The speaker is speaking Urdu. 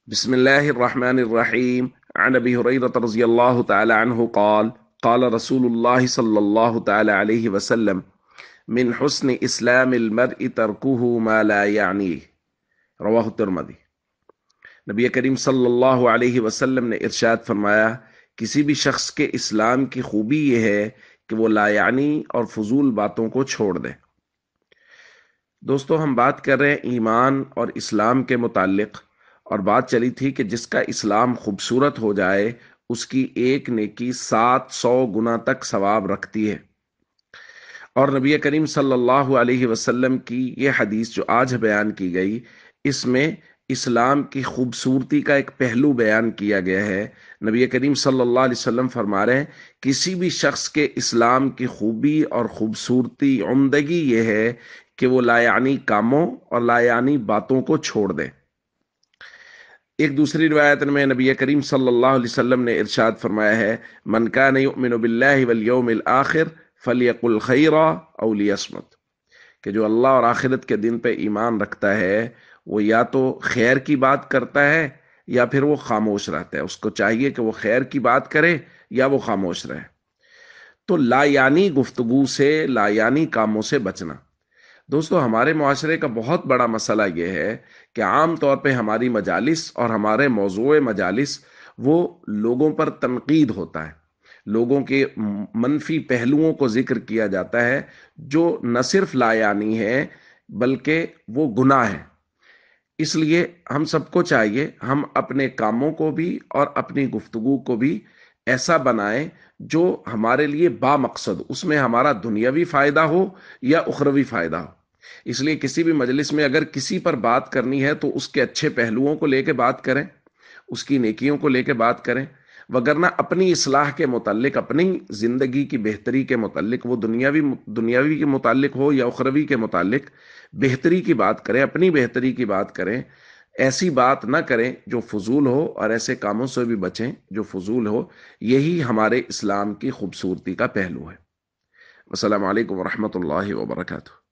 بسم الله الرحمن الرحيم. عن ابي هريره رضي الله تعالى عنه قال قال رسول الله صلى الله تعالى عليه وسلم من حسن اسلام المرء تركه ما لا يعنيه رواہ الترمذی۔ نبی کریم صلی اللہ علیہ وسلم نے ارشاد فرمایا، کسی بھی شخص کے اسلام کی خوبی یہ ہے کہ وہ لا یعنی اور فضول باتوں کو چھوڑ دے۔ دوستو، ہم بات کر رہے ہیں ایمان اور اسلام کے متعلق، اور بات چلی تھی کہ جس کا اسلام خوبصورت ہو جائے اس کی ایک نیکی 700 گنا تک ثواب رکھتی ہے۔ اور نبی کریم صلی اللہ علیہ وسلم کی یہ حدیث جو آج بیان کی گئی، اس میں اسلام کی خوبصورتی کا ایک پہلو بیان کیا گیا ہے۔ نبی کریم صلی اللہ علیہ وسلم فرما رہے ہیں، کسی بھی شخص کے اسلام کی خوبی اور خوبصورتی، عمدگی یہ ہے کہ وہ لا یعنی کاموں اور لا یعنی باتوں کو چھوڑ دے۔ ایک دوسری روایت میں نبی کریم صلی اللہ علیہ وسلم نے ارشاد فرمایا ہے، من کان یؤمن باللہ والیوم الآخر فلیقل خیرا او لیصمت، کہ جو اللہ اور آخرت کے دن پہ ایمان رکھتا ہے وہ یا تو خیر کی بات کرتا ہے یا پھر وہ خاموش رہتا ہے۔ اس کو چاہیے کہ وہ خیر کی بات کرے یا وہ خاموش رہے۔ تو لا یعنی گفتگو سے، لا یعنی کاموں سے بچنا۔ دوستو، ہمارے معاشرے کا بہت بڑا مسئلہ یہ ہے کہ عام طور پہ ہماری مجالس اور ہمارے موضوع مجالس وہ لوگوں پر تنقید ہوتا ہے، لوگوں کے منفی پہلوؤں کو ذکر کیا جاتا ہے جو نہ صرف لا یعنی ہے بلکہ وہ گناہ ہے۔ اس لیے ہم سب کو چاہیے ہم اپنے کاموں کو بھی اور اپنی گفتگو کو بھی ایسا بنائیں جو ہمارے لیے با مقصد، اس میں ہمارا دنیاوی فائدہ ہو یا اخروی فائدہ ہو۔ اس لیے کسی بھی مجلس میں اگر کسی پر بات کرنی ہے تو اس کے اچھے پہلوؤں کو لے کے بات کریں، اس کی نیکیوں کو لے کے بات کریں، وگرنہ اپنی اصلاح کے متعلق، اپنی زندگی کی بہتری کے متعلق، وہ دنیاوی کے متعلق ہو یا اخروی کے متعلق، بہتری کی بات کریں، اپنی بہتری کی بات کریں۔ ایسی بات نہ کریں جو فضول ہو، اور ایسے کاموں سے بھی بچیں جو فضول ہو۔ یہی ہمارے اسلام کی خوبصورتی کا پہلو ہے۔ السلام علیکم ورحمۃ اللہ وبرکاتہ۔